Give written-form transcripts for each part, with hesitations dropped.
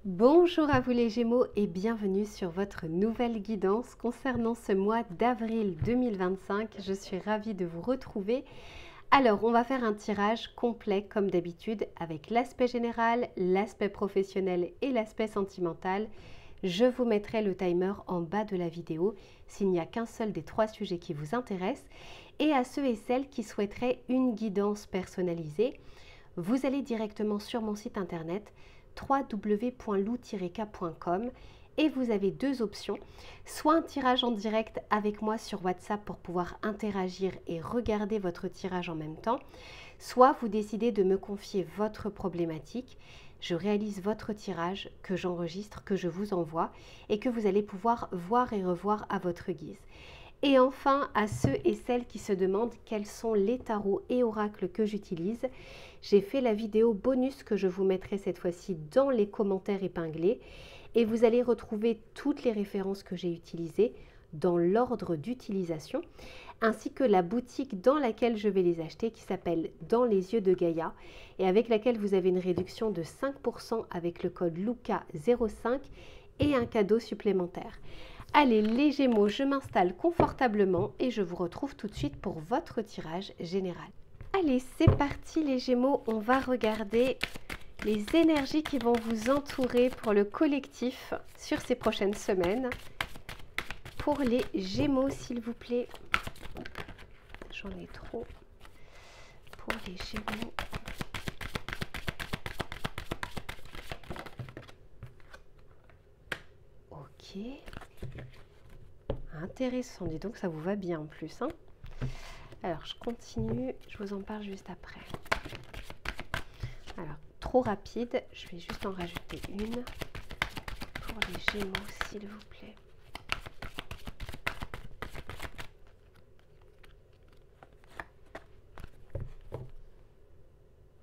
Bonjour à vous les Gémeaux et bienvenue sur votre nouvelle guidance concernant ce mois d'avril 2025. Je suis ravie de vous retrouver. Alors, on va faire un tirage complet comme d'habitude avec l'aspect général, l'aspect professionnel et l'aspect sentimental. Je vous mettrai le timer en bas de la vidéo s'il n'y a qu'un seul des trois sujets qui vous intéressent. Et à ceux et celles qui souhaiteraient une guidance personnalisée, vous allez directement sur mon site internet www.lou-k.com et vous avez deux options, soit un tirage en direct avec moi sur WhatsApp pour pouvoir interagir et regarder votre tirage en même temps, soit vous décidez de me confier votre problématique, je réalise votre tirage que j'enregistre, que je vous envoie et que vous allez pouvoir voir et revoir à votre guise. Et enfin, à ceux et celles qui se demandent quels sont les tarots et oracles que j'utilise, j'ai fait la vidéo bonus que je vous mettrai cette fois-ci dans les commentaires épinglés et vous allez retrouver toutes les références que j'ai utilisées dans l'ordre d'utilisation, ainsi que la boutique dans laquelle je vais les acheter qui s'appelle Dans les yeux de Gaïa et avec laquelle vous avez une réduction de 5% avec le code LUCA05 et un cadeau supplémentaire. Allez les Gémeaux, je m'installe confortablement et je vous retrouve tout de suite pour votre tirage général. Allez, c'est parti les Gémeaux, on va regarder les énergies qui vont vous entourer pour le collectif sur ces prochaines semaines. Pour les Gémeaux, s'il vous plaît. J'en ai trop. Pour les Gémeaux. Ok. Intéressant, dis donc ça vous va bien en plus. Hein. Alors je continue, je vous en parle juste après. Alors trop rapide, je vais juste en rajouter une pour les Gémeaux s'il vous plaît.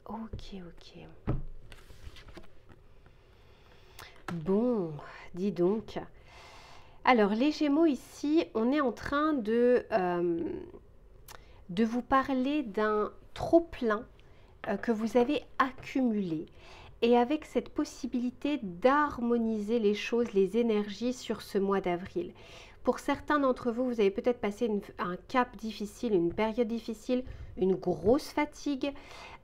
Ok. Bon, dis donc. Alors les Gémeaux ici, on est en train de vous parler d'un trop-plein que vous avez accumulé et avec cette possibilité d'harmoniser les choses, les énergies sur ce mois d'avril. Pour certains d'entre vous, vous avez peut-être passé un cap difficile, une période difficile, une grosse fatigue.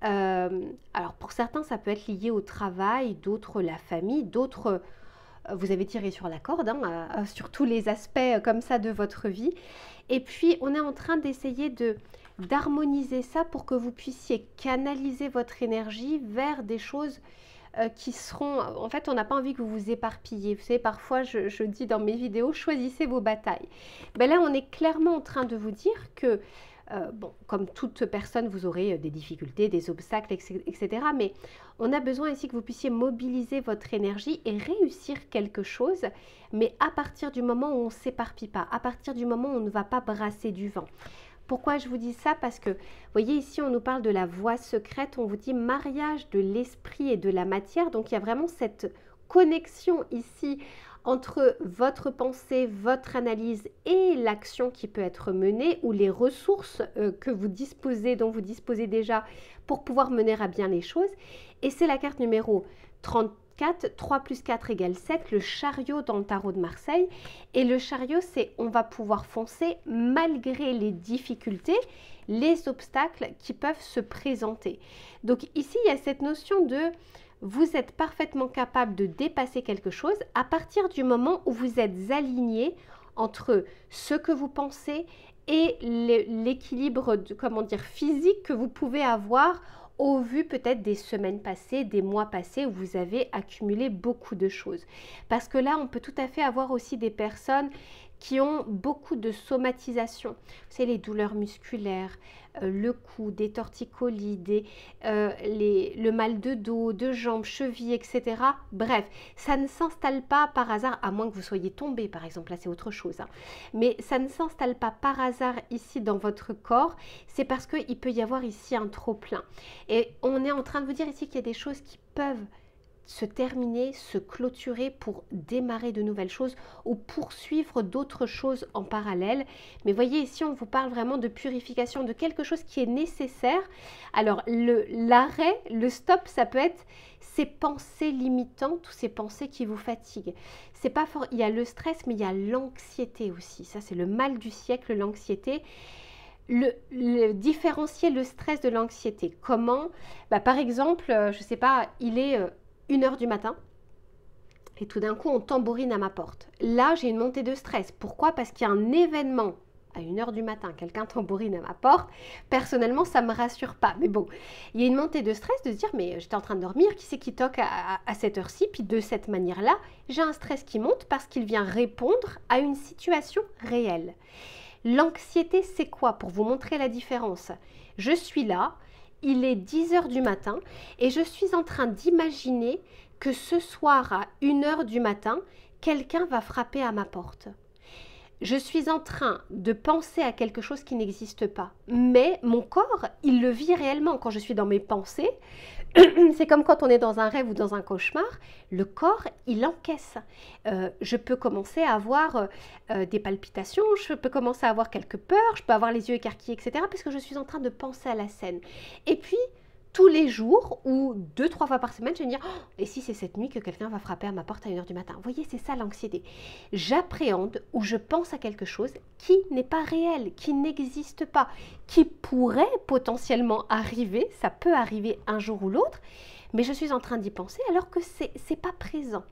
Alors pour certains, ça peut être lié au travail, d'autres la famille, d'autres vous avez tiré sur la corde, hein, sur tous les aspects comme ça de votre vie. Et puis, on est en train d'essayer d'harmoniser ça pour que vous puissiez canaliser votre énergie vers des choses qui seront... En fait, on n'a pas envie que vous vous éparpillez. Vous savez, parfois, je dis dans mes vidéos, choisissez vos batailles. Ben là, on est clairement en train de vous dire que bon, comme toute personne, vous aurez des difficultés, des obstacles, etc. Mais on a besoin ici que vous puissiez mobiliser votre énergie et réussir quelque chose, mais à partir du moment où on ne s'éparpille pas, à partir du moment où on ne va pas brasser du vent. Pourquoi je vous dis ça? Parce que, vous voyez, ici, on nous parle de la voie secrète, on vous dit mariage de l'esprit et de la matière. Donc, il y a vraiment cette connexion ici entre votre pensée, votre analyse et l'action qui peut être menée ou les ressources que vous disposez, dont vous disposez déjà pour pouvoir mener à bien les choses. Et c'est la carte numéro 34, 3 plus 4 égale 7, le chariot dans le tarot de Marseille. Et le chariot, c'est on va pouvoir foncer malgré les difficultés, les obstacles qui peuvent se présenter. Donc ici, il y a cette notion de vous êtes parfaitement capable de dépasser quelque chose à partir du moment où vous êtes aligné entre ce que vous pensez et l'équilibre physique que vous pouvez avoir au vu peut-être des semaines passées, des mois passés où vous avez accumulé beaucoup de choses. Parce que là, on peut tout à fait avoir aussi des personnes qui ont beaucoup de somatisation. C'est les douleurs musculaires, le cou, des torticolis, le mal de dos, de jambes, chevilles, etc. Bref, ça ne s'installe pas par hasard, à moins que vous soyez tombé par exemple, là c'est autre chose. Hein. Mais ça ne s'installe pas par hasard ici dans votre corps, c'est parce qu'il peut y avoir ici un trop-plein. Et on est en train de vous dire ici qu'il y a des choses qui peuvent se terminer, se clôturer pour démarrer de nouvelles choses ou poursuivre d'autres choses en parallèle. Mais voyez, ici, on vous parle vraiment de purification, de quelque chose qui est nécessaire. Alors, l'arrêt, le stop, ça peut être ces pensées limitantes ou ces pensées qui vous fatiguent. C'est pas fort, il y a le stress, mais il y a l'anxiété aussi. Ça, c'est le mal du siècle, l'anxiété. Différencier le stress de l'anxiété. Comment? Par exemple, je ne sais pas, il est 1h du matin et tout d'un coup on tambourine à ma porte. Là j'ai une montée de stress. Pourquoi? Parce qu'il y a un événement à 1h du matin, quelqu'un tambourine à ma porte. Personnellement ça ne me rassure pas. Mais bon, il y a une montée de stress de se dire mais j'étais en train de dormir, qui c'est qui toque à cette heure-ci? Puis de cette manière-là, j'ai un stress qui monte parce qu'il vient répondre à une situation réelle. L'anxiété, c'est quoi? Pour vous montrer la différence. Je suis là, il est 10h du matin et je suis en train d'imaginer que ce soir à 1h du matin, quelqu'un va frapper à ma porte. Je suis en train de penser à quelque chose qui n'existe pas. Mais mon corps, il le vit réellement. Quand je suis dans mes pensées, c'est comme quand on est dans un rêve ou dans un cauchemar, le corps, il encaisse. Je peux commencer à avoir des palpitations, je peux commencer à avoir quelques peurs, je peux avoir les yeux écarquillés, etc. parce que je suis en train de penser à la scène. Et puis, tous les jours ou 2-3 fois par semaine, je vais me dire oh, et si c'est cette nuit que quelqu'un va frapper à ma porte à 1h du matin? Vous voyez, c'est ça l'anxiété. J'appréhende ou je pense à quelque chose qui n'est pas réel, qui n'existe pas, qui pourrait potentiellement arriver, ça peut arriver un jour ou l'autre, mais je suis en train d'y penser alors que c'est pas présent.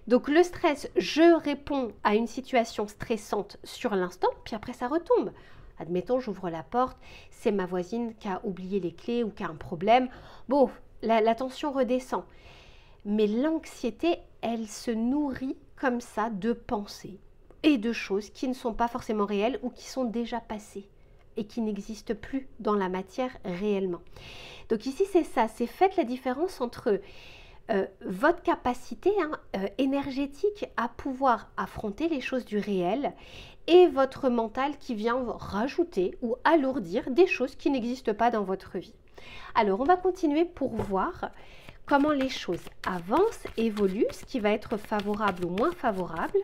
Donc le stress, je réponds à une situation stressante sur l'instant, puis après ça retombe. Admettons, j'ouvre la porte, c'est ma voisine qui a oublié les clés ou qui a un problème. Bon, la tension redescend. Mais l'anxiété, elle se nourrit comme ça de pensées et de choses qui ne sont pas forcément réelles ou qui sont déjà passées et qui n'existent plus dans la matière réellement. Donc ici, c'est ça, c'est faites la différence entre votre capacité énergétique à pouvoir affronter les choses du réel et votre mental qui vient rajouter ou alourdir des choses qui n'existent pas dans votre vie. Alors, on va continuer pour voir comment les choses avancent, évoluent, ce qui va être favorable ou moins favorable.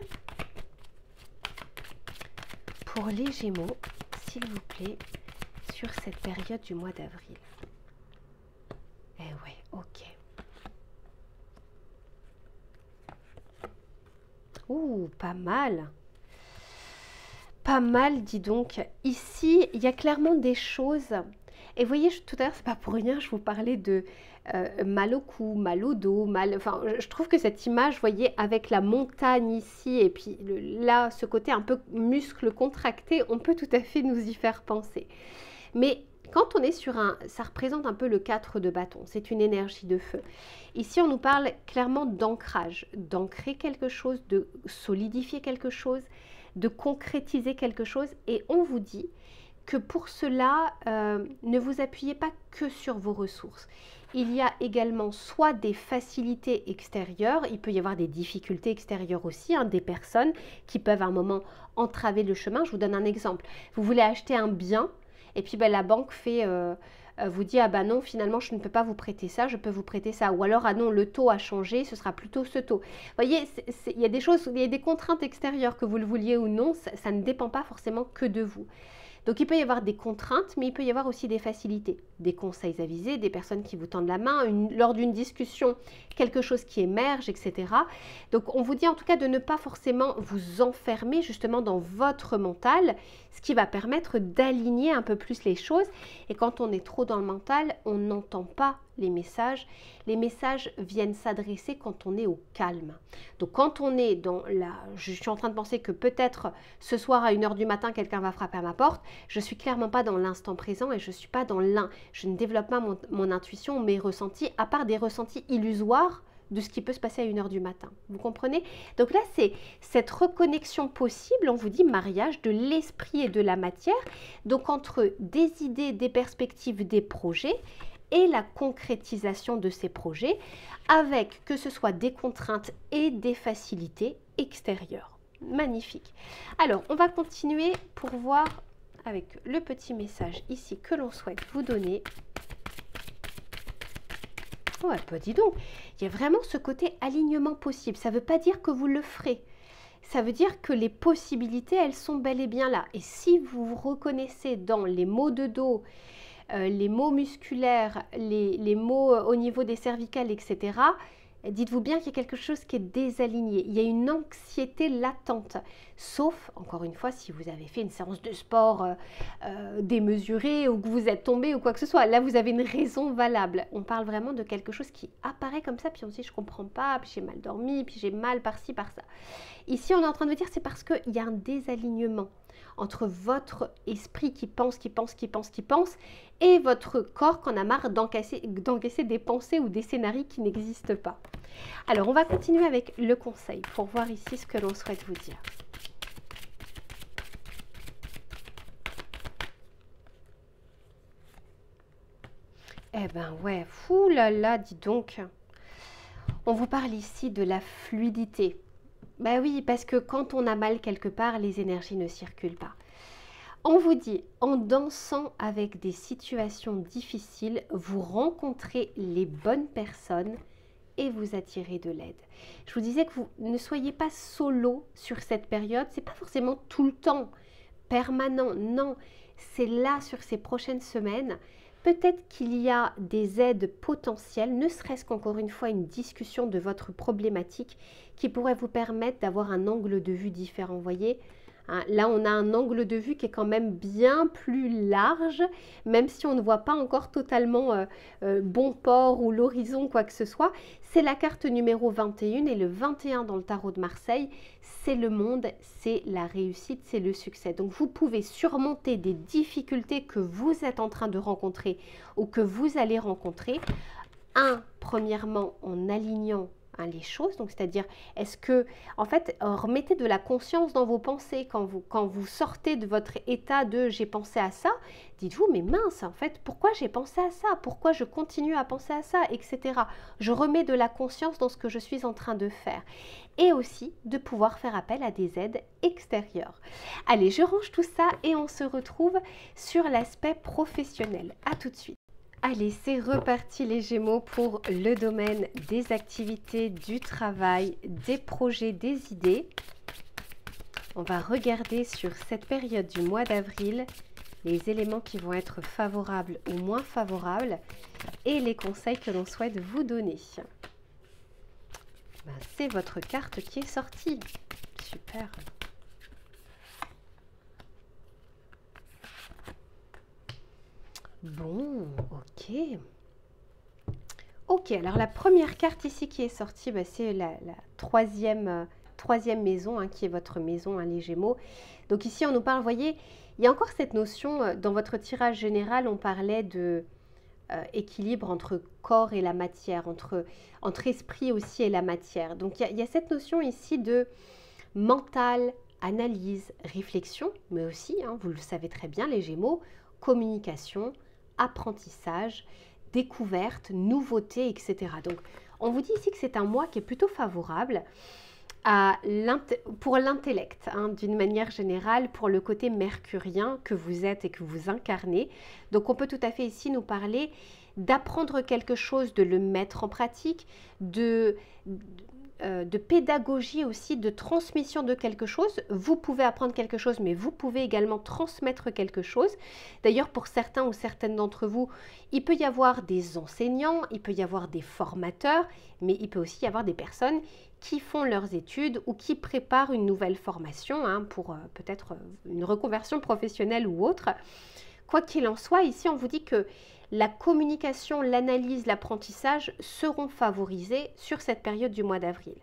Pour les Gémeaux, s'il vous plaît, sur cette période du mois d'avril. Eh ouais, ok. Ouh, pas mal. Pas mal, dis donc. Ici, il y a clairement des choses. Et vous voyez, tout à l'heure, c'est pas pour rien, je vous parlais de mal au cou, mal au dos, mal... Enfin, je trouve que cette image, vous voyez, avec la montagne ici, et puis là, ce côté un peu muscle contracté, on peut tout à fait nous y faire penser. Mais quand on est sur un... Ça représente un peu le 4 de bâton, c'est une énergie de feu. Ici, on nous parle clairement d'ancrage, d'ancrer quelque chose, de solidifier quelque chose, de concrétiser quelque chose. Et on vous dit que pour cela, ne vous appuyez pas que sur vos ressources. Il y a également soit des facilités extérieures, il peut y avoir des difficultés extérieures aussi, des personnes qui peuvent à un moment entraver le chemin. Je vous donne un exemple. Vous voulez acheter un bien, et puis la banque vous dit ah bah non, finalement je ne peux pas vous prêter ça, je peux vous prêter ça. Ou alors ah non, le taux a changé, ce sera plutôt ce taux. Vous voyez, il y a des choses, il y a des contraintes extérieures, que vous le vouliez ou non, ça ne dépend pas forcément que de vous. Donc il peut y avoir des contraintes, mais il peut y avoir aussi des facilités, des conseils avisés, des personnes qui vous tendent la main, lors d'une discussion, quelque chose qui émerge, etc. Donc on vous dit en tout cas de ne pas forcément vous enfermer justement dans votre mental, ce qui va permettre d'aligner un peu plus les choses. Et quand on est trop dans le mental, on n'entend pas les messages. Les messages viennent s'adresser quand on est au calme. Donc quand on est dans la... Je suis en train de penser que peut-être ce soir à 1h du matin, quelqu'un va frapper à ma porte. Je ne suis clairement pas dans l'instant présent et je ne suis pas dans je ne développe pas mon intuition, mes ressentis, à part des ressentis illusoires de ce qui peut se passer à 1h du matin. Vous comprenez? Donc là, c'est cette reconnexion possible, on vous dit mariage de l'esprit et de la matière, donc entre des idées, des perspectives, des projets et la concrétisation de ces projets avec que ce soit des contraintes et des facilités extérieures. Magnifique. Alors, on va continuer pour voir avec le petit message ici que l'on souhaite vous donner Ouais, bah dis donc, il y a vraiment ce côté alignement possible. Ça ne veut pas dire que vous le ferez. Ça veut dire que les possibilités, elles sont bel et bien là. Et si vous vous reconnaissez dans les maux de dos, les maux musculaires, les maux au niveau des cervicales, etc., dites-vous bien qu'il y a quelque chose qui est désaligné. Il y a une anxiété latente. Sauf, encore une fois, si vous avez fait une séance de sport démesurée ou que vous êtes tombé ou quoi que ce soit. Là, vous avez une raison valable. On parle vraiment de quelque chose qui apparaît comme ça, puis on se dit, je ne comprends pas, puis j'ai mal dormi, puis j'ai mal par-ci, par-ça. Ici, on est en train de me dire, c'est parce qu'il y a un désalignement entre votre esprit qui pense, et votre corps qui en a marre d'encaisser des pensées ou des scénarios qui n'existent pas. Alors, on va continuer avec le conseil pour voir ici ce que l'on souhaite vous dire. Eh ben ouais, fou là là, dis donc. On vous parle ici de la fluidité. Ben oui, parce que quand on a mal quelque part, les énergies ne circulent pas. On vous dit, en dansant avec des situations difficiles, vous rencontrez les bonnes personnes et vous attirez de l'aide. Je vous disais que vous ne soyez pas solo sur cette période, c'est pas forcément tout le temps permanent, non, c'est là sur ces prochaines semaines. Peut-être qu'il y a des aides potentielles, ne serait-ce qu'encore une fois une discussion de votre problématique qui pourrait vous permettre d'avoir un angle de vue différent, voyez. Là, on a un angle de vue qui est quand même bien plus large, même si on ne voit pas encore totalement bon port ou l'horizon, quoi que ce soit. C'est la carte numéro 21 et le 21 dans le tarot de Marseille, c'est le monde, c'est la réussite, c'est le succès. Donc, vous pouvez surmonter des difficultés que vous êtes en train de rencontrer ou que vous allez rencontrer. Premièrement, en alignant les choses, donc c'est-à-dire, est-ce que, en fait, remettez de la conscience dans vos pensées quand vous sortez de votre état de j'ai pensé à ça, dites-vous, mais mince, en fait, pourquoi j'ai pensé à ça, pourquoi je continue à penser à ça, etc. Je remets de la conscience dans ce que je suis en train de faire et aussi de pouvoir faire appel à des aides extérieures. Allez, je range tout ça et on se retrouve sur l'aspect professionnel. À tout de suite. Allez, c'est reparti les Gémeaux pour le domaine des activités, du travail, des projets, des idées. On va regarder sur cette période du mois d'avril les éléments qui vont être favorables ou moins favorables et les conseils que l'on souhaite vous donner. C'est votre carte qui est sortie. Super. Bon, ok. Ok, alors la première carte ici qui est sortie, c'est la troisième maison, qui est votre maison, les Gémeaux. Donc ici, on nous parle, vous voyez, il y a encore cette notion, dans votre tirage général, on parlait de équilibre entre corps et la matière, entre esprit aussi et la matière. Donc il y a cette notion ici de mental, analyse, réflexion, mais aussi, vous le savez très bien, les Gémeaux, communication, apprentissage, découverte, nouveauté, etc. Donc, on vous dit ici que c'est un mois qui est plutôt favorable pour l'intellect, d'une manière générale, pour le côté mercurien que vous êtes et que vous incarnez. Donc, on peut tout à fait ici nous parler d'apprendre quelque chose, de le mettre en pratique, de pédagogie aussi, de transmission de quelque chose. Vous pouvez apprendre quelque chose, mais vous pouvez également transmettre quelque chose. D'ailleurs, pour certains ou certaines d'entre vous, il peut y avoir des enseignants, il peut y avoir des formateurs, mais il peut aussi y avoir des personnes qui font leurs études ou qui préparent une nouvelle formation pour peut-être une reconversion professionnelle ou autre. Quoi qu'il en soit, ici, on vous dit que la communication, l'analyse, l'apprentissage seront favorisés sur cette période du mois d'avril.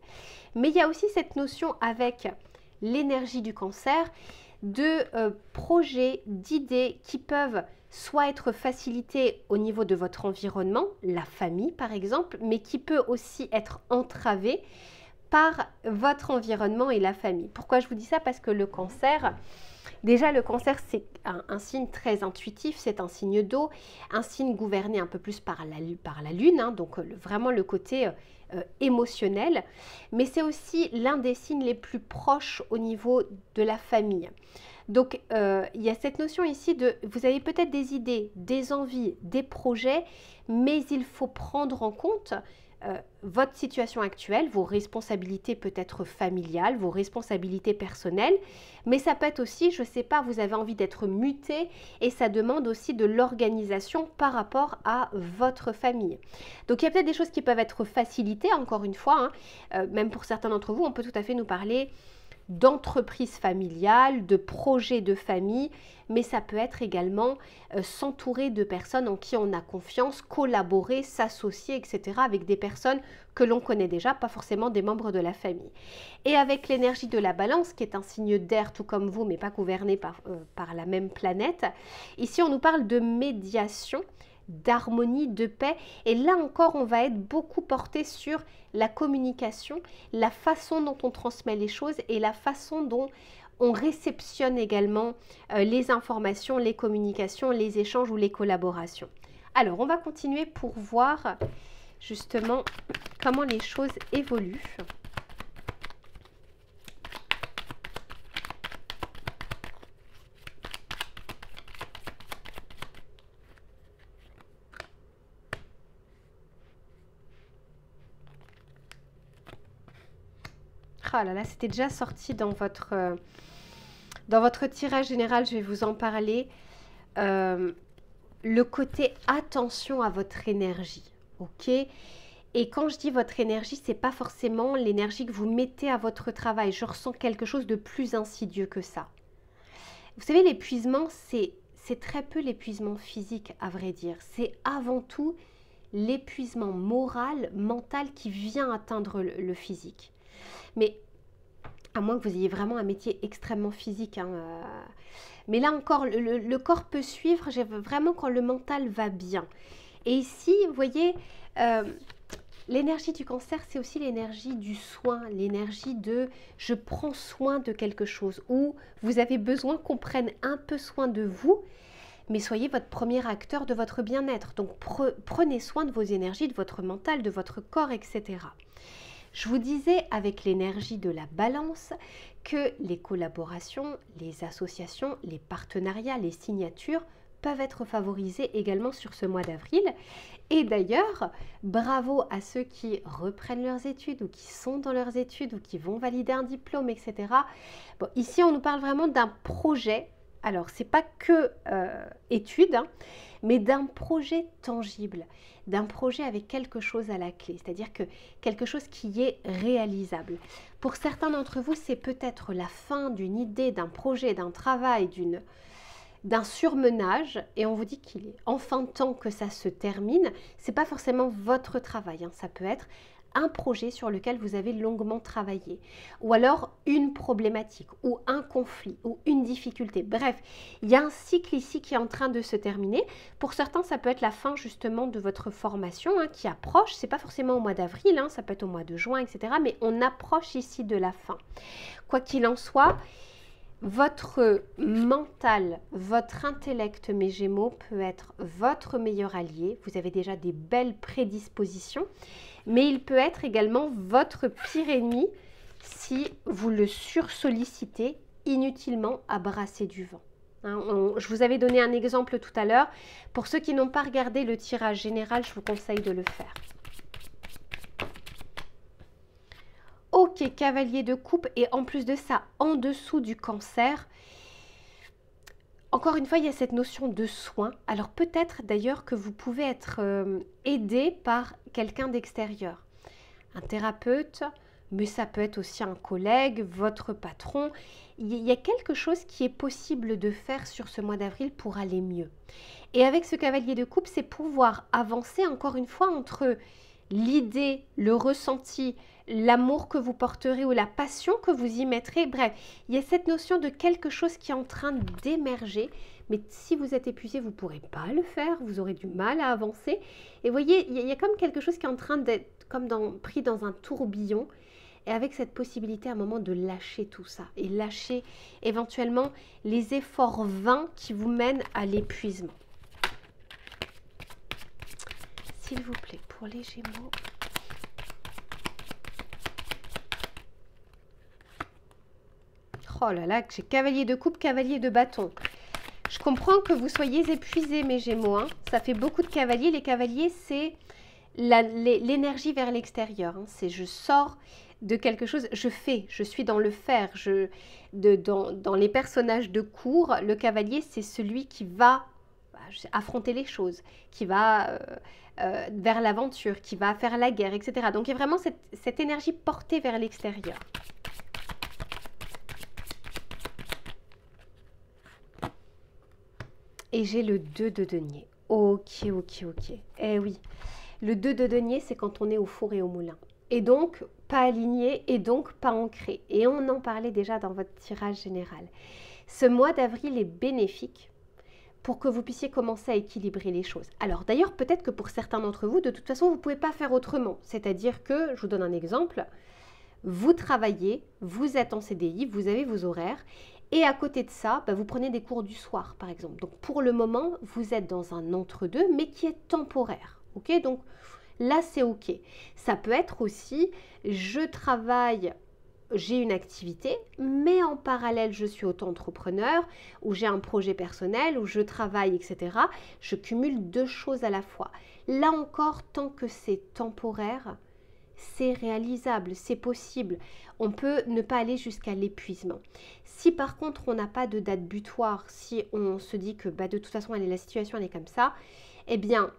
Mais il y a aussi cette notion avec l'énergie du Cancer de projets, d'idées qui peuvent soit être facilités au niveau de votre environnement, la famille par exemple, mais qui peut aussi être entravé par votre environnement et la famille. Pourquoi je vous dis ça? Parce que le Cancer... Déjà, le Cancer, c'est un signe très intuitif, c'est un signe d'eau, un signe gouverné un peu plus par la Lune, donc vraiment le côté émotionnel, mais c'est aussi l'un des signes les plus proches au niveau de la famille. Donc, il y a cette notion ici de, vous avez peut-être des idées, des envies, des projets, mais il faut prendre en compte votre situation actuelle, vos responsabilités peut-être familiales, vos responsabilités personnelles, mais ça peut être aussi, je ne sais pas, vous avez envie d'être muté et ça demande aussi de l'organisation par rapport à votre famille. Donc il y a peut-être des choses qui peuvent être facilitées, encore une fois, hein, même pour certains d'entre vous, on peut tout à fait nous parler d'entreprise familiale, de projets de famille, mais ça peut être également s'entourer de personnes en qui on a confiance, collaborer, s'associer, etc. avec des personnes que l'on connaît déjà, pas forcément des membres de la famille. Et avec l'énergie de la balance, qui est un signe d'air tout comme vous, mais pas gouverné par la même planète, ici on nous parle de médiation, d'harmonie, de paix. Et là encore, on va être beaucoup porté sur la communication, la façon dont on transmet les choses et la façon dont on réceptionne également les informations, les communications, les échanges ou les collaborations. Alors, on va continuer pour voir justement comment les choses évoluent. Ah là là, c'était déjà sorti dans votre tirage général, je vais vous en parler. Le côté attention à votre énergie, ok? Et quand je dis votre énergie, c'est pas forcément l'énergie que vous mettez à votre travail. Je ressens quelque chose de plus insidieux que ça. Vous savez, l'épuisement, c'est très peu l'épuisement physique, à vrai dire. C'est avant tout l'épuisement moral, mental qui vient atteindre le physique. Mais à moins que vous ayez vraiment un métier extrêmement physique. Hein, mais là encore, le corps peut suivre vraiment quand le mental va bien. Et ici, vous voyez, l'énergie du cancer, c'est aussi l'énergie du soin, l'énergie de je prends soin de quelque chose, où vous avez besoin qu'on prenne un peu soin de vous, mais soyez votre premier acteur de votre bien-être. Donc prenez soin de vos énergies, de votre mental, de votre corps, etc. Je vous disais avec l'énergie de la balance que les collaborations, les associations, les partenariats, les signatures peuvent être favorisées également sur ce mois d'avril. Et d'ailleurs, bravo à ceux qui reprennent leurs études ou qui sont dans leurs études ou qui vont valider un diplôme, etc. Bon, ici, on nous parle vraiment d'un projet. Alors, ce n'est pas que études, hein, mais d'un projet tangible, d'un projet avec quelque chose à la clé, c'est-à-dire que quelque chose qui est réalisable. Pour certains d'entre vous, c'est peut-être la fin d'une idée, d'un projet, d'un travail, d'un surmenage, et on vous dit qu'il est enfin temps que ça se termine. C'est pas forcément votre travail, hein, ça peut être un projet sur lequel vous avez longuement travaillé, ou alors une problématique, ou un conflit, ou une difficulté. Bref, il y a un cycle ici qui est en train de se terminer. Pour certains, ça peut être la fin justement de votre formation hein, qui approche. C'est pas forcément au mois d'avril, hein, ça peut être au mois de juin, etc. Mais on approche ici de la fin. Quoi qu'il en soit, votre mental, votre intellect, mes Gémeaux, peut être votre meilleur allié. Vous avez déjà des belles prédispositions, mais il peut être également votre pire ennemi si vous le sursollicitez inutilement à brasser du vent. Hein, je vous avais donné un exemple tout à l'heure. Pour ceux qui n'ont pas regardé le tirage général, je vous conseille de le faire. Ok, cavalier de coupe, et en plus de ça, en dessous du cancer, encore une fois, il y a cette notion de soin. Alors peut-être d'ailleurs que vous pouvez être aidé par quelqu'un d'extérieur, un thérapeute, mais ça peut être aussi un collègue, votre patron. Il y a quelque chose qui est possible de faire sur ce mois d'avril pour aller mieux. Et avec ce cavalier de coupe, c'est pouvoir avancer encore une fois entre l'idée, le ressenti, l'amour que vous porterez ou la passion que vous y mettrez. Bref, il y a cette notion de quelque chose qui est en train d'émerger. Mais si vous êtes épuisé, vous ne pourrez pas le faire. Vous aurez du mal à avancer. Et vous voyez, il y a comme quelque chose qui est en train d'être comme pris dans un tourbillon. Et avec cette possibilité à un moment de lâcher tout ça. Et lâcher éventuellement les efforts vains qui vous mènent à l'épuisement. S'il vous plaît, pour les Gémeaux. Oh là là, j'ai cavalier de coupe, cavalier de bâton. Je comprends que vous soyez épuisés, mes Gémeaux, hein. Ça fait beaucoup de cavaliers. Les cavaliers, c'est l'énergie vers l'extérieur. Hein. C'est je sors de quelque chose, je suis dans le faire. Dans les personnages de cour, le cavalier, c'est celui qui va affronter les choses, qui va vers l'aventure, qui va faire la guerre, etc. Donc il y a vraiment cette énergie portée vers l'extérieur. Et j'ai le 2 de denier. Ok. Eh oui, le 2 de denier, c'est quand on est au four et au moulin. Et donc, pas aligné et donc pas ancré. Et on en parlait déjà dans votre tirage général. Ce mois d'avril est bénéfique pour que vous puissiez commencer à équilibrer les choses. Alors d'ailleurs, peut-être que pour certains d'entre vous, de toute façon, vous ne pouvez pas faire autrement. C'est-à-dire que, je vous donne un exemple, vous travaillez, vous êtes en CDI, vous avez vos horaires, et à côté de ça, vous prenez des cours du soir, par exemple. Donc pour le moment, vous êtes dans un entre-deux, mais qui est temporaire. Ok, donc là, c'est ok. Ça peut être aussi, je travaille, j'ai une activité, mais en parallèle, je suis auto-entrepreneur, ou j'ai un projet personnel, ou je travaille, etc. Je cumule deux choses à la fois. Là encore, tant que c'est temporaire, c'est réalisable, c'est possible. On peut ne pas aller jusqu'à l'épuisement. Si par contre, on n'a pas de date butoir, si on se dit que de toute façon, la situation elle est comme ça, eh bien,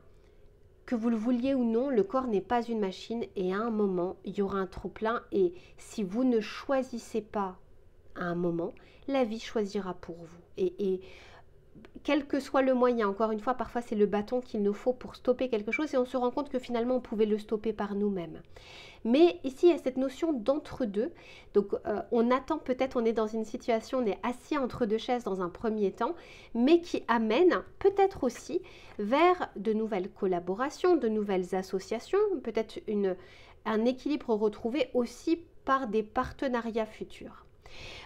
que vous le vouliez ou non, le corps n'est pas une machine et à un moment, il y aura un trop-plein et si vous ne choisissez pas à un moment, la vie choisira pour vous. Et quel que soit le moyen, encore une fois, parfois c'est le bâton qu'il nous faut pour stopper quelque chose et on se rend compte que finalement on pouvait le stopper par nous-mêmes. Mais ici, il y a cette notion d'entre-deux. Donc, on attend peut-être, on est dans une situation, on est assis entre deux chaises dans un premier temps, mais qui amène peut-être aussi vers de nouvelles collaborations, de nouvelles associations, peut-être un équilibre retrouvé aussi par des partenariats futurs.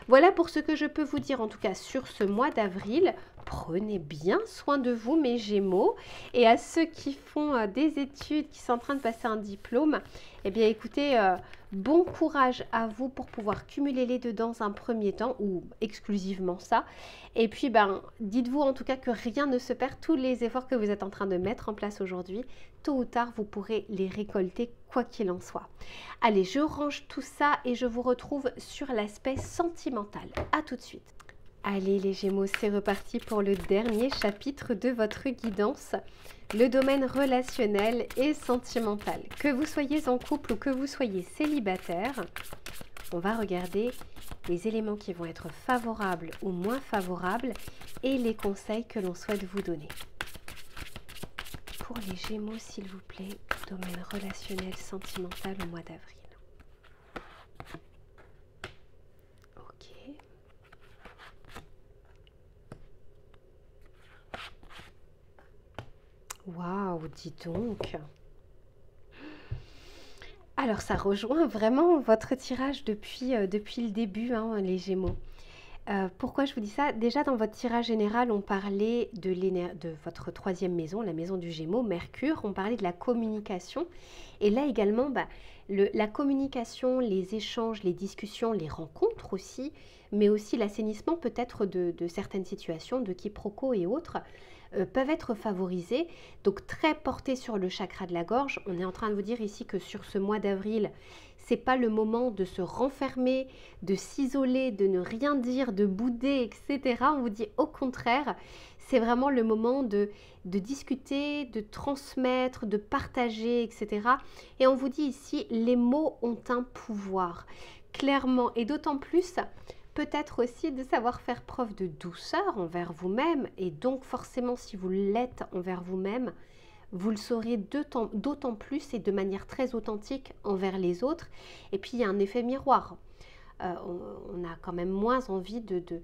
Voilà pour ce que je peux vous dire en tout cas sur ce mois d'avril. Prenez bien soin de vous mes Gémeaux et à ceux qui font des études, qui sont en train de passer un diplôme, eh bien écoutez, bon courage à vous pour pouvoir cumuler les deux dans un premier temps ou exclusivement ça. Et puis dites-vous en tout cas que rien ne se perd, tous les efforts que vous êtes en train de mettre en place aujourd'hui, tôt ou tard vous pourrez les récolter quoi qu'il en soit. Allez, je range tout ça et je vous retrouve sur l'aspect sentimental. À tout de suite. Allez les Gémeaux, c'est reparti pour le dernier chapitre de votre guidance, le domaine relationnel et sentimental. Que vous soyez en couple ou que vous soyez célibataire, on va regarder les éléments qui vont être favorables ou moins favorables et les conseils que l'on souhaite vous donner. Pour les Gémeaux, s'il vous plaît, domaine relationnel, sentimental au mois d'avril. Waouh, dis donc. Alors, ça rejoint vraiment votre tirage depuis le début, hein, les Gémeaux. Pourquoi je vous dis ça? Déjà, dans votre tirage général, on parlait de votre troisième maison, la maison du Gémeaux, Mercure. On parlait de la communication. Et là également, la communication, les échanges, les discussions, les rencontres aussi, mais aussi l'assainissement peut-être de certaines situations, de quiproquos et autres, peuvent être favorisés, donc très portés sur le chakra de la gorge. On est en train de vous dire ici que sur ce mois d'avril, c'est pas le moment de se renfermer, de s'isoler, de ne rien dire, de bouder, etc. On vous dit au contraire, c'est vraiment le moment de discuter, de transmettre, de partager, etc. Et on vous dit ici, les mots ont un pouvoir, clairement, et d'autant plus peut-être aussi de savoir faire preuve de douceur envers vous-même et donc forcément si vous l'êtes envers vous-même, vous le saurez d'autant plus et de manière très authentique envers les autres. Et puis il y a un effet miroir. On a quand même moins envie de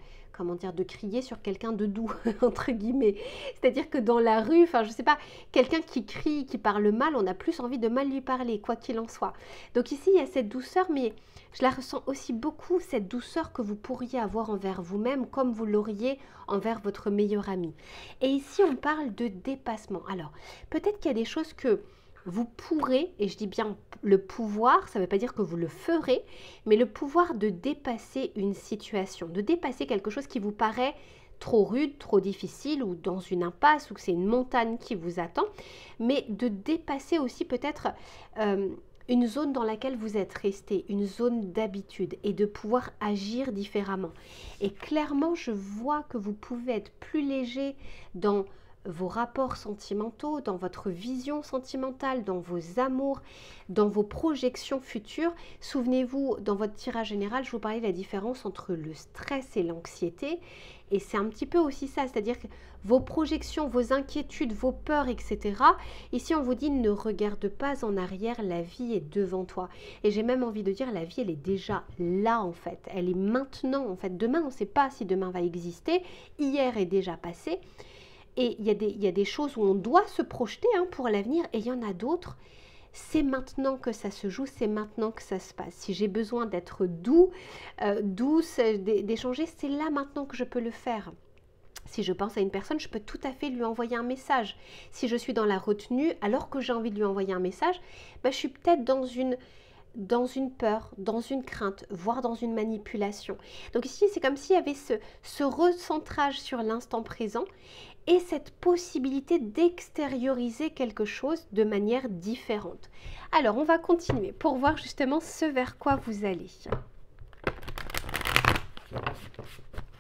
crier sur quelqu'un de doux, entre guillemets. C'est-à-dire que dans la rue, je sais pas, quelqu'un qui crie, qui parle mal, on a plus envie de mal lui parler, quoi qu'il en soit. Donc ici, il y a cette douceur, mais je la ressens aussi beaucoup, cette douceur que vous pourriez avoir envers vous-même, comme vous l'auriez envers votre meilleur ami. Et ici, on parle de dépassement. Alors, peut-être qu'il y a des choses que vous pourrez, et je dis bien le pouvoir, ça ne veut pas dire que vous le ferez, mais le pouvoir de dépasser une situation, de dépasser quelque chose qui vous paraît trop rude, trop difficile, ou dans une impasse, ou que c'est une montagne qui vous attend, mais de dépasser aussi peut-être une zone dans laquelle vous êtes resté, une zone d'habitude, et de pouvoir agir différemment. Et clairement, je vois que vous pouvez être plus léger dans vos rapports sentimentaux, dans votre vision sentimentale, dans vos amours, dans vos projections futures. Souvenez-vous, dans votre tirage général, je vous parlais de la différence entre le stress et l'anxiété. Et c'est un petit peu aussi ça, c'est-à-dire que vos projections, vos inquiétudes, vos peurs, etc. Ici, on vous dit ne regarde pas en arrière, la vie est devant toi. Et j'ai même envie de dire, la vie, elle est déjà là en fait. Elle est maintenant en fait. Demain, on ne sait pas si demain va exister. Hier est déjà passé. Et il y a des choses où on doit se projeter pour l'avenir, et il y en a d'autres, c'est maintenant que ça se joue, c'est maintenant que ça se passe. Si j'ai besoin d'être douce, d'échanger, c'est là maintenant que je peux le faire. Si je pense à une personne, je peux tout à fait lui envoyer un message. Si je suis dans la retenue, alors que j'ai envie de lui envoyer un message, je suis peut-être dans une peur, dans une crainte, voire dans une manipulation. Donc ici, c'est comme s'il y avait ce recentrage sur l'instant présent et cette possibilité d'extérioriser quelque chose de manière différente. Alors, on va continuer pour voir justement ce vers quoi vous allez.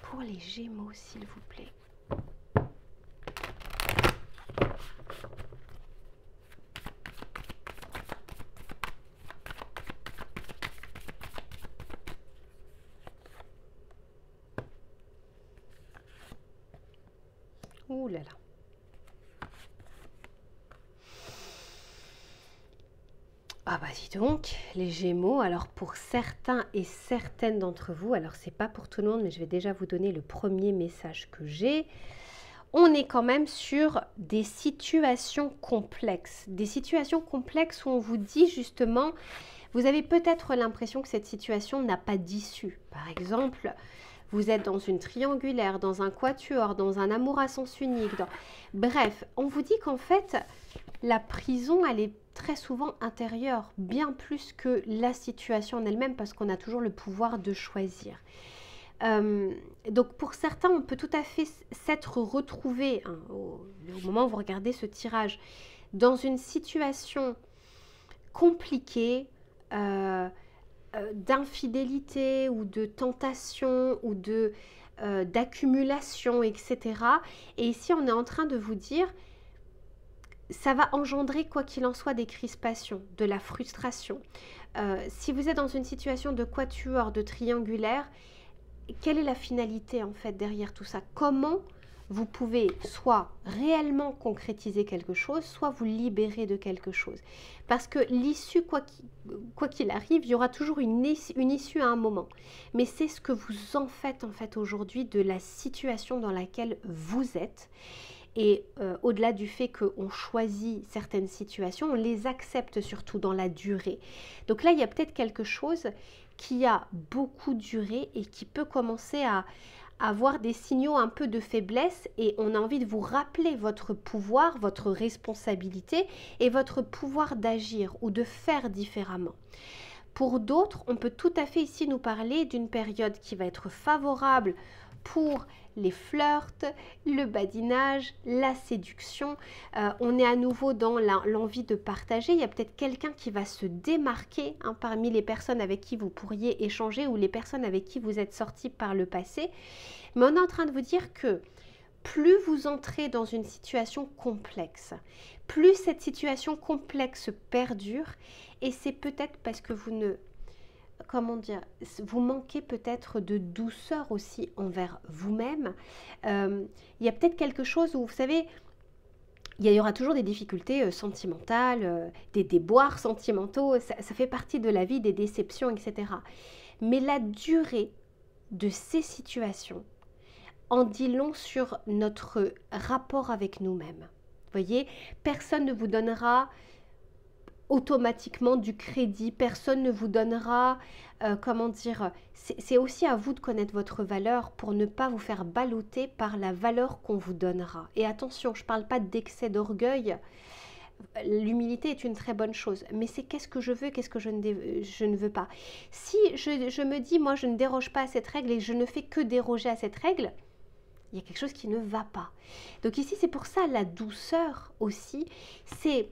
Pour les Gémeaux, s'il vous plaît. Ouh là là. Ah bah dis donc, les Gémeaux, alors pour certains et certaines d'entre vous, alors c'est pas pour tout le monde, mais je vais déjà vous donner le premier message que j'ai. On est quand même sur des situations complexes où on vous dit justement, vous avez peut-être l'impression que cette situation n'a pas d'issue. Par exemple, vous êtes dans une triangulaire, dans un quatuor, dans un amour à sens unique. Bref, on vous dit qu'en fait, la prison, elle est très souvent intérieure, bien plus que la situation en elle-même, parce qu'on a toujours le pouvoir de choisir. Donc pour certains, on peut tout à fait s'être retrouvé, au moment où vous regardez ce tirage, dans une situation compliquée, d'infidélité ou de tentation ou d'accumulation, etc. Et ici, on est en train de vous dire, ça va engendrer, quoi qu'il en soit, des crispations, de la frustration. Si vous êtes dans une situation de quatuor, de triangulaire, quelle est la finalité en fait derrière tout ça? Comment vous pouvez soit réellement concrétiser quelque chose, soit vous libérer de quelque chose. Parce que l'issue, quoi qu'il arrive, il y aura toujours une issue à un moment. Mais c'est ce que vous en fait aujourd'hui de la situation dans laquelle vous êtes. Et au-delà du fait qu'on choisit certaines situations, on les accepte surtout dans la durée. Donc là, il y a peut-être quelque chose qui a beaucoup duré et qui peut commencer à avoir des signaux un peu de faiblesse, et on a envie de vous rappeler votre pouvoir, votre responsabilité et votre pouvoir d'agir ou de faire différemment. Pour d'autres, on peut tout à fait ici nous parler d'une période qui va être favorable pour les flirts, le badinage, la séduction. On est à nouveau dans l'envie de partager. Il y a peut-être quelqu'un qui va se démarquer parmi les personnes avec qui vous pourriez échanger ou les personnes avec qui vous êtes sortis par le passé. Mais on est en train de vous dire que plus vous entrez dans une situation complexe, plus cette situation complexe perdure, et c'est peut-être parce que vous ne... Comment dire, vous manquez peut-être de douceur aussi envers vous-même. Il y a peut-être quelque chose où, vous savez, il y aura toujours des difficultés sentimentales, des déboires sentimentaux, ça fait partie de la vie, des déceptions, etc. Mais la durée de ces situations en dit long sur notre rapport avec nous-mêmes. Vous voyez, personne ne vous donnera automatiquement du crédit, personne ne vous donnera, comment dire, c'est aussi à vous de connaître votre valeur pour ne pas vous faire balloter par la valeur qu'on vous donnera. Et attention, je ne parle pas d'excès d'orgueil, l'humilité est une très bonne chose, mais c'est qu'est-ce que je veux, qu'est-ce que je ne veux pas. Si je me dis, moi, je ne déroge pas à cette règle et je ne fais que déroger à cette règle, il y a quelque chose qui ne va pas. Donc ici, c'est pour ça la douceur aussi, c'est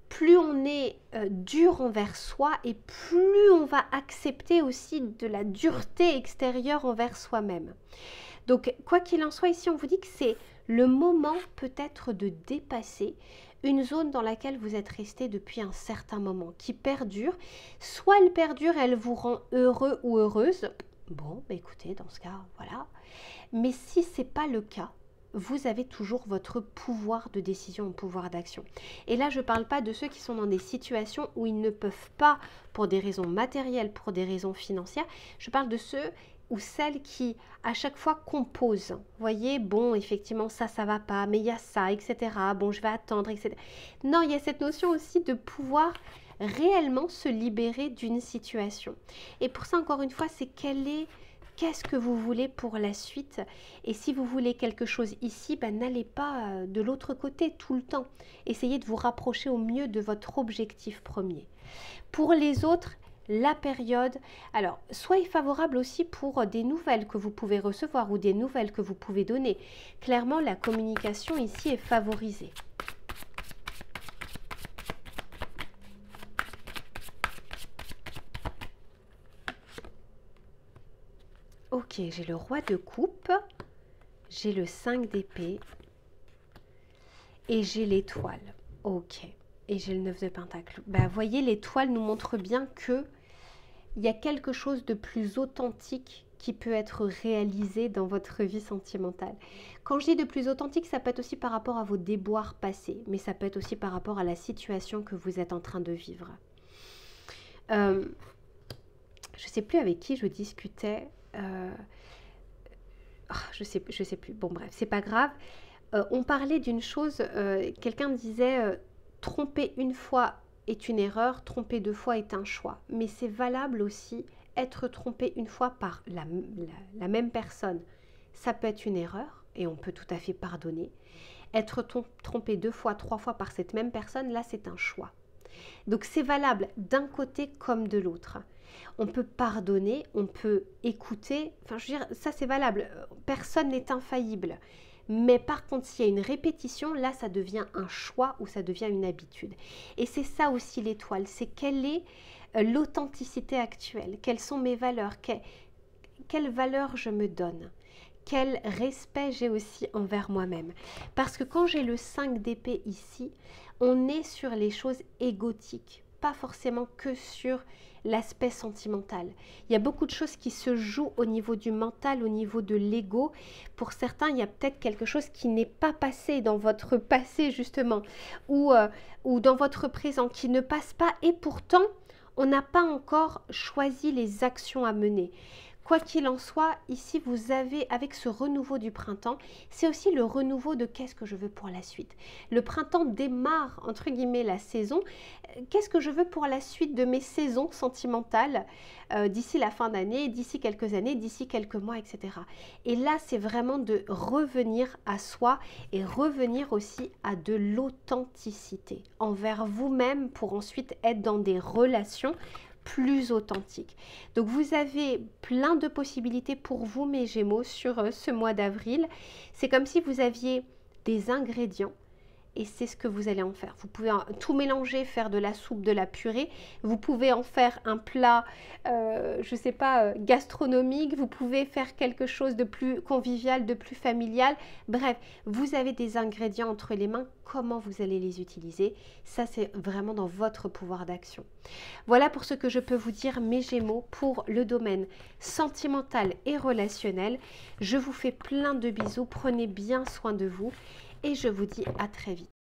plus on est dur envers soi et plus on va accepter aussi de la dureté extérieure envers soi-même. Donc, quoi qu'il en soit, ici, on vous dit que c'est le moment peut-être de dépasser une zone dans laquelle vous êtes resté depuis un certain moment, qui perdure. Soit elle perdure, elle vous rend heureux ou heureuse. Bon, bah écoutez, dans ce cas, voilà. Mais si ce n'est pas le cas, vous avez toujours votre pouvoir de décision, pouvoir d'action. Et là, je ne parle pas de ceux qui sont dans des situations où ils ne peuvent pas, pour des raisons matérielles, pour des raisons financières. Je parle de ceux ou celles qui, à chaque fois, composent. Vous voyez, bon, effectivement, ça va pas, mais il y a ça, etc. Bon, je vais attendre, etc. Non, il y a cette notion aussi de pouvoir réellement se libérer d'une situation. Et pour ça, encore une fois, c'est qu'est-ce que vous voulez pour la suite? Et si vous voulez quelque chose ici, ben, n'allez pas de l'autre côté tout le temps. Essayez de vous rapprocher au mieux de votre objectif premier. Pour les autres, la période, alors, soyez favorable aussi pour des nouvelles que vous pouvez recevoir ou des nouvelles que vous pouvez donner. Clairement, la communication ici est favorisée. Ok, j'ai le roi de coupe, j'ai le 5 d'épée et j'ai l'étoile. Ok, et j'ai le 9 de pentacle. Ben, voyez, l'étoile nous montre bien que il y a quelque chose de plus authentique qui peut être réalisé dans votre vie sentimentale. Quand je dis de plus authentique, ça peut être aussi par rapport à vos déboires passés, mais ça peut être aussi par rapport à la situation que vous êtes en train de vivre. Je ne sais plus avec qui je discutais. Je sais plus. Bon, bref, c'est pas grave. On parlait d'une chose, quelqu'un me disait tromper une fois est une erreur, tromper 2 fois est un choix. Mais c'est valable aussi, être trompé une fois par la même personne, ça peut être une erreur et on peut tout à fait pardonner. Être trompé 2 fois, 3 fois par cette même personne, là c'est un choix. Donc c'est valable d'un côté comme de l'autre. On peut pardonner, on peut écouter, enfin je veux dire, ça c'est valable, personne n'est infaillible. Mais par contre, s'il y a une répétition, là, ça devient un choix ou ça devient une habitude. Et c'est ça aussi l'étoile, c'est quelle est l'authenticité actuelle, quelles sont mes valeurs, quelles valeurs je me donne, quel respect j'ai aussi envers moi-même. Parce que quand j'ai le 5 d'épée ici, on est sur les choses égotiques, pas forcément que sur l'aspect sentimental. Il y a beaucoup de choses qui se jouent au niveau du mental, au niveau de l'ego. Pour certains, il y a peut-être quelque chose qui n'est pas passé dans votre passé justement, ou dans votre présent, qui ne passe pas et pourtant, on n'a pas encore choisi les actions à mener. Quoi qu'il en soit, ici vous avez, avec ce renouveau du printemps, c'est aussi le renouveau de qu'est-ce que je veux pour la suite. Le printemps démarre, entre guillemets, la saison. Qu'est-ce que je veux pour la suite de mes saisons sentimentales d'ici la fin d'année, d'ici quelques années, d'ici quelques mois, etc. Et là, c'est vraiment de revenir à soi et revenir aussi à de l'authenticité envers vous-même pour ensuite être dans des relations plus authentique. Donc vous avez plein de possibilités pour vous mes Gémeaux sur ce mois d'avril. C'est comme si vous aviez des ingrédients et c'est ce que vous allez en faire. Vous pouvez tout mélanger, faire de la soupe, de la purée. Vous pouvez en faire un plat, je ne sais pas, gastronomique. Vous pouvez faire quelque chose de plus convivial, de plus familial. Bref, vous avez des ingrédients entre les mains. Comment vous allez les utiliser? Ça, c'est vraiment dans votre pouvoir d'action. Voilà pour ce que je peux vous dire, mes Gémeaux, pour le domaine sentimental et relationnel. Je vous fais plein de bisous. Prenez bien soin de vous. Et je vous dis à très vite.